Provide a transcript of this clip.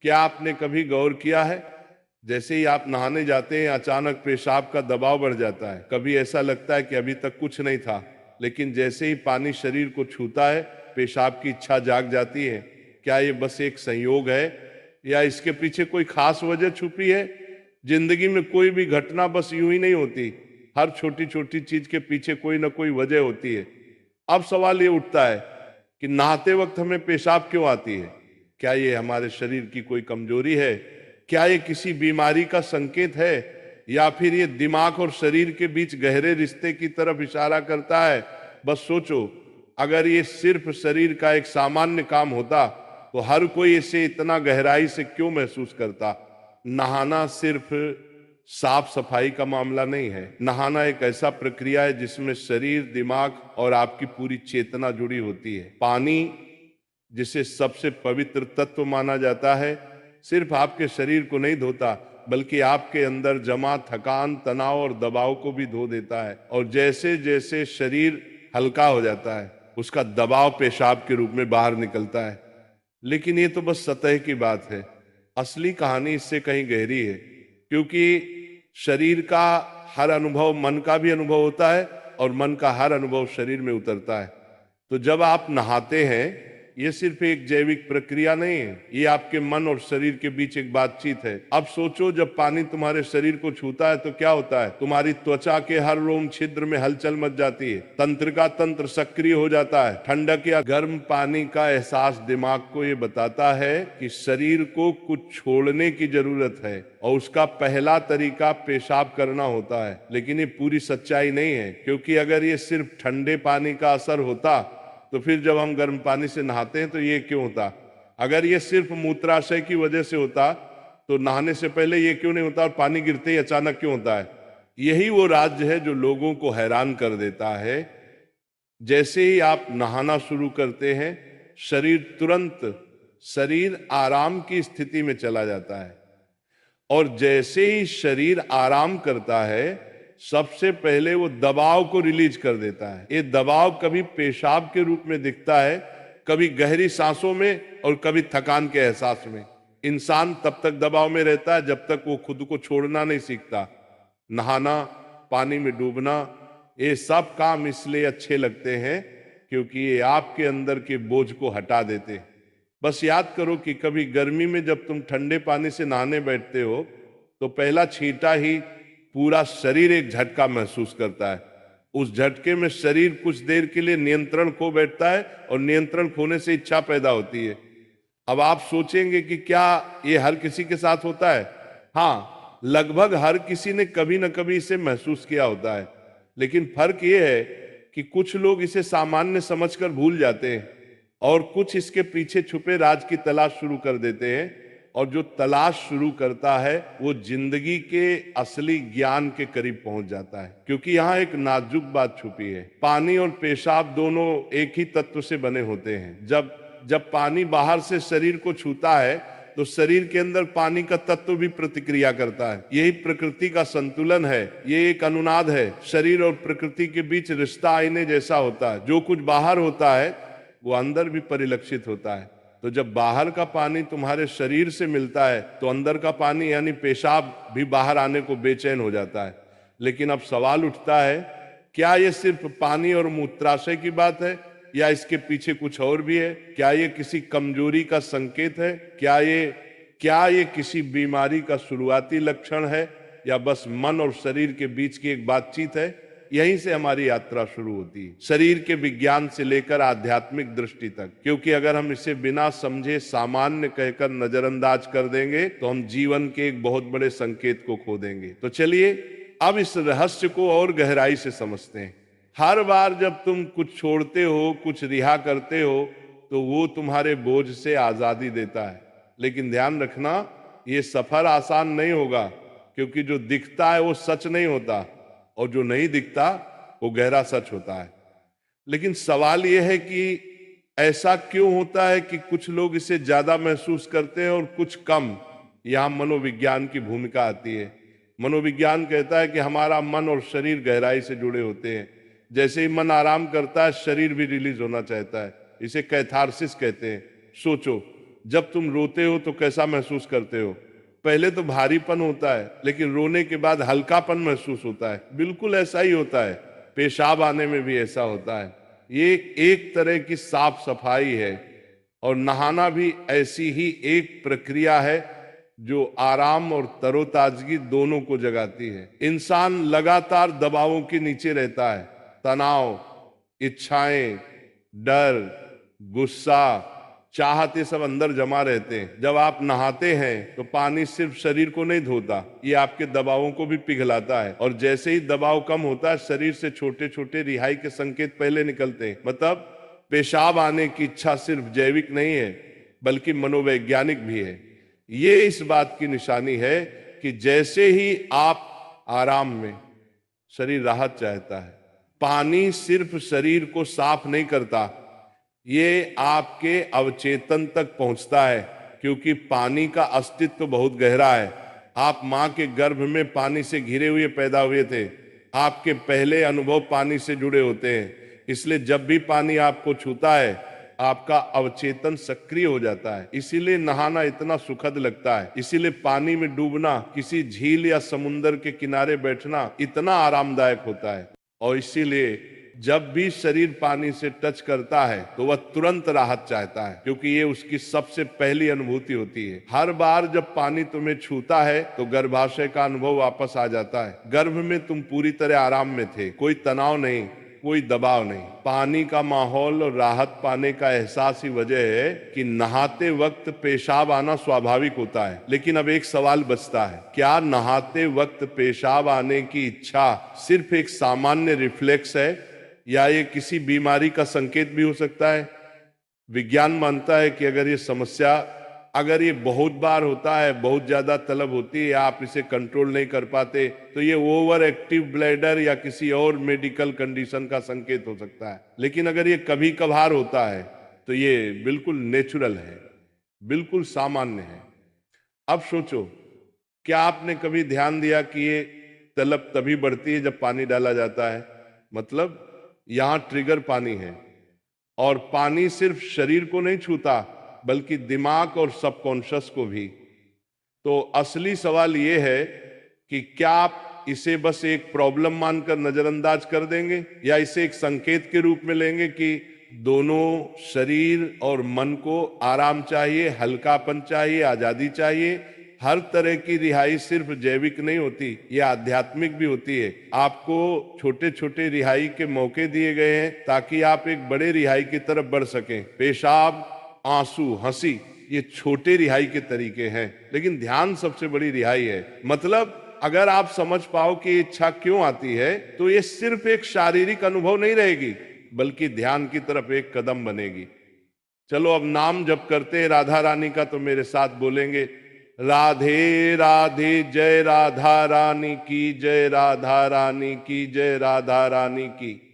क्या आपने कभी गौर किया है, जैसे ही आप नहाने जाते हैं अचानक पेशाब का दबाव बढ़ जाता है। कभी ऐसा लगता है कि अभी तक कुछ नहीं था, लेकिन जैसे ही पानी शरीर को छूता है पेशाब की इच्छा जाग जाती है। क्या ये बस एक संयोग है या इसके पीछे कोई खास वजह छुपी है? जिंदगी में कोई भी घटना बस यूं ही नहीं होती, हर छोटी छोटी चीज के पीछे कोई ना कोई वजह होती है। अब सवाल ये उठता है कि नहाते वक्त हमें पेशाब क्यों आती है? क्या ये हमारे शरीर की कोई कमजोरी है? क्या ये किसी बीमारी का संकेत है, या फिर ये दिमाग और शरीर के बीच गहरे रिश्ते की तरफ इशारा करता है? बस सोचो, अगर ये सिर्फ शरीर का एक सामान्य काम होता तो हर कोई इसे इतना गहराई से क्यों महसूस करता? नहाना सिर्फ साफ सफाई का मामला नहीं है। नहाना एक ऐसा प्रक्रिया है जिसमें शरीर, दिमाग और आपकी पूरी चेतना जुड़ी होती है। पानी, जिसे सबसे पवित्र तत्व माना जाता है, सिर्फ आपके शरीर को नहीं धोता बल्कि आपके अंदर जमा थकान, तनाव और दबाव को भी धो देता है। और जैसे जैसे शरीर हल्का हो जाता है उसका दबाव पेशाब के रूप में बाहर निकलता है। लेकिन ये तो बस सतह की बात है, असली कहानी इससे कहीं गहरी है। क्योंकि शरीर का हर अनुभव मन का भी अनुभव होता है और मन का हर अनुभव शरीर में उतरता है। तो जब आप नहाते हैं, ये सिर्फ एक जैविक प्रक्रिया नहीं है, ये आपके मन और शरीर के बीच एक बातचीत है। अब सोचो, जब पानी तुम्हारे शरीर को छूता है तो क्या होता है? तुम्हारी त्वचा के हर रोम छिद्र में हलचल मच जाती है, तंत्र का तंत्र सक्रिय हो जाता है। ठंडक या गर्म पानी का एहसास दिमाग को ये बताता है कि शरीर को कुछ छोड़ने की जरूरत है, और उसका पहला तरीका पेशाब करना होता है। लेकिन ये पूरी सच्चाई नहीं है, क्योंकि अगर ये सिर्फ ठंडे पानी का असर होता तो फिर जब हम गर्म पानी से नहाते हैं तो ये क्यों होता? अगर ये सिर्फ मूत्राशय की वजह से होता तो नहाने से पहले ये क्यों नहीं होता, और पानी गिरते ही अचानक क्यों होता है? यही वो राज्य है जो लोगों को हैरान कर देता है। जैसे ही आप नहाना शुरू करते हैं शरीर आराम की स्थिति में चला जाता है, और जैसे ही शरीर आराम करता है सबसे पहले वो दबाव को रिलीज कर देता है। ये दबाव कभी पेशाब के रूप में दिखता है, कभी गहरी सांसों में और कभी थकान के एहसास में। इंसान तब तक दबाव में रहता है जब तक वो खुद को छोड़ना नहीं सीखता। नहाना, पानी में डूबना, ये सब काम इसलिए अच्छे लगते हैं क्योंकि ये आपके अंदर के बोझ को हटा देते हैं। बस याद करो कि कभी गर्मी में जब तुम ठंडे पानी से नहाने बैठते हो तो पहला छींटा ही पूरा शरीर एक झटका महसूस करता है। उस झटके में शरीर कुछ देर के लिए नियंत्रण खो बैठता है, और नियंत्रण खोने से इच्छा पैदा होती है। अब आप सोचेंगे कि क्या ये हर किसी के साथ होता है? हाँ, लगभग हर किसी ने कभी न कभी इसे महसूस किया होता है। लेकिन फर्क ये है कि कुछ लोग इसे सामान्य समझकर भूल जाते हैं और कुछ इसके पीछे छुपे राज की तलाश शुरू कर देते हैं। और जो तलाश शुरू करता है वो जिंदगी के असली ज्ञान के करीब पहुंच जाता है। क्योंकि यहाँ एक नाजुक बात छुपी है, पानी और पेशाब दोनों एक ही तत्व से बने होते हैं। जब जब पानी बाहर से शरीर को छूता है तो शरीर के अंदर पानी का तत्व भी प्रतिक्रिया करता है। यही प्रकृति का संतुलन है, ये एक अनुनाद है। शरीर और प्रकृति के बीच रिश्ता आईने जैसा होता है, जो कुछ बाहर होता है वो अंदर भी परिलक्षित होता है। तो जब बाहर का पानी तुम्हारे शरीर से मिलता है तो अंदर का पानी यानी पेशाब भी बाहर आने को बेचैन हो जाता है। लेकिन अब सवाल उठता है, क्या ये सिर्फ पानी और मूत्राशय की बात है या इसके पीछे कुछ और भी है? क्या ये किसी कमजोरी का संकेत है? क्या ये किसी बीमारी का शुरुआती लक्षण है, या बस मन और शरीर के बीच की एक बातचीत है? यहीं से हमारी यात्रा शुरू होती है, शरीर के विज्ञान से लेकर आध्यात्मिक दृष्टि तक। क्योंकि अगर हम इसे बिना समझे सामान्य कहकर नजरअंदाज कर देंगे तो हम जीवन के एक बहुत बड़े संकेत को खो देंगे। तो चलिए अब इस रहस्य को और गहराई से समझते हैं। हर बार जब तुम कुछ छोड़ते हो, कुछ रिहा करते हो, तो वो तुम्हारे बोझ से आजादी देता है। लेकिन ध्यान रखना, ये सफर आसान नहीं होगा, क्योंकि जो दिखता है वो सच नहीं होता, और जो नहीं दिखता वो गहरा सच होता है। लेकिन सवाल यह है कि ऐसा क्यों होता है कि कुछ लोग इसे ज्यादा महसूस करते हैं और कुछ कम? यहां मनोविज्ञान की भूमिका आती है। मनोविज्ञान कहता है कि हमारा मन और शरीर गहराई से जुड़े होते हैं। जैसे ही मन आराम करता है शरीर भी रिलीज होना चाहता है। इसे कैथारसिस कहते हैं। सोचो, जब तुम रोते हो तो कैसा महसूस करते हो? पहले तो भारीपन होता है, लेकिन रोने के बाद हल्कापन महसूस होता है। बिल्कुल ऐसा ही होता है, पेशाब आने में भी ऐसा होता है। ये एक तरह की साफ सफाई है, और नहाना भी ऐसी ही एक प्रक्रिया है जो आराम और तरोताजगी दोनों को जगाती है। इंसान लगातार दबावों के नीचे रहता है, तनाव, इच्छाएं, डर, गुस्सा, चाहत, ये सब अंदर जमा रहते हैं। जब आप नहाते हैं तो पानी सिर्फ शरीर को नहीं धोता, ये आपके दबावों को भी पिघलाता है। और जैसे ही दबाव कम होता है, शरीर से छोटे छोटे रिहाई के संकेत पहले निकलते हैं। मतलब पेशाब आने की इच्छा सिर्फ जैविक नहीं है, बल्कि मनोवैज्ञानिक भी है। ये इस बात की निशानी है कि जैसे ही आप आराम में, शरीर राहत चाहता है। पानी सिर्फ शरीर को साफ नहीं करता, ये आपके अवचेतन तक पहुंचता है, क्योंकि पानी का अस्तित्व बहुत गहरा है। आप मां के गर्भ में पानी से घिरे हुए पैदा हुए थे। आपके पहले अनुभव पानी से जुड़े होते हैं। इसलिए जब भी पानी आपको छूता है, आपका अवचेतन सक्रिय हो जाता है। इसीलिए नहाना इतना सुखद लगता है। इसीलिए पानी में डूबना, किसी झील या समुंदर के किनारे बैठना इतना आरामदायक होता है। और इसीलिए जब भी शरीर पानी से टच करता है तो वह तुरंत राहत चाहता है, क्योंकि ये उसकी सबसे पहली अनुभूति होती है। हर बार जब पानी तुम्हें छूता है तो गर्भाशय का अनुभव वापस आ जाता है। गर्भ में तुम पूरी तरह आराम में थे, कोई तनाव नहीं, कोई दबाव नहीं। पानी का माहौल और राहत पाने का एहसास ही वजह है कि नहाते वक्त पेशाब आना स्वाभाविक होता है। लेकिन अब एक सवाल बचता है, क्या नहाते वक्त पेशाब आने की इच्छा सिर्फ एक सामान्य रिफ्लेक्स है, या ये किसी बीमारी का संकेत भी हो सकता है? विज्ञान मानता है कि अगर ये बहुत बार होता है, बहुत ज्यादा तलब होती है, आप इसे कंट्रोल नहीं कर पाते, तो ये ओवर एक्टिव ब्लैडर या किसी और मेडिकल कंडीशन का संकेत हो सकता है। लेकिन अगर ये कभी कभार होता है तो ये बिल्कुल नेचुरल है, बिल्कुल सामान्य है। अब सोचो, क्या आपने कभी ध्यान दिया कि ये तलब तभी बढ़ती है जब पानी डाला जाता है? मतलब यहां ट्रिगर पानी है, और पानी सिर्फ शरीर को नहीं छूता, बल्कि दिमाग और सबकॉन्शियस को भी। तो असली सवाल यह है कि क्या आप इसे बस एक प्रॉब्लम मानकर नजरअंदाज कर देंगे, या इसे एक संकेत के रूप में लेंगे कि दोनों शरीर और मन को आराम चाहिए, हल्कापन चाहिए, आजादी चाहिए। हर तरह की रिहाई सिर्फ जैविक नहीं होती, ये आध्यात्मिक भी होती है। आपको छोटे छोटे रिहाई के मौके दिए गए हैं ताकि आप एक बड़े रिहाई की तरफ बढ़ सकें। पेशाब, आंसू, हंसी, ये छोटे रिहाई के तरीके हैं, लेकिन ध्यान सबसे बड़ी रिहाई है। मतलब अगर आप समझ पाओ कि इच्छा क्यों आती है, तो ये सिर्फ एक शारीरिक अनुभव नहीं रहेगी, बल्कि ध्यान की तरफ एक कदम बनेगी। चलो अब नाम जप करते हैं राधा रानी का, तो मेरे साथ बोलेंगे, राधे राधे, जय राधा रानी की जय, राधा रानी की जय, राधा रानी की।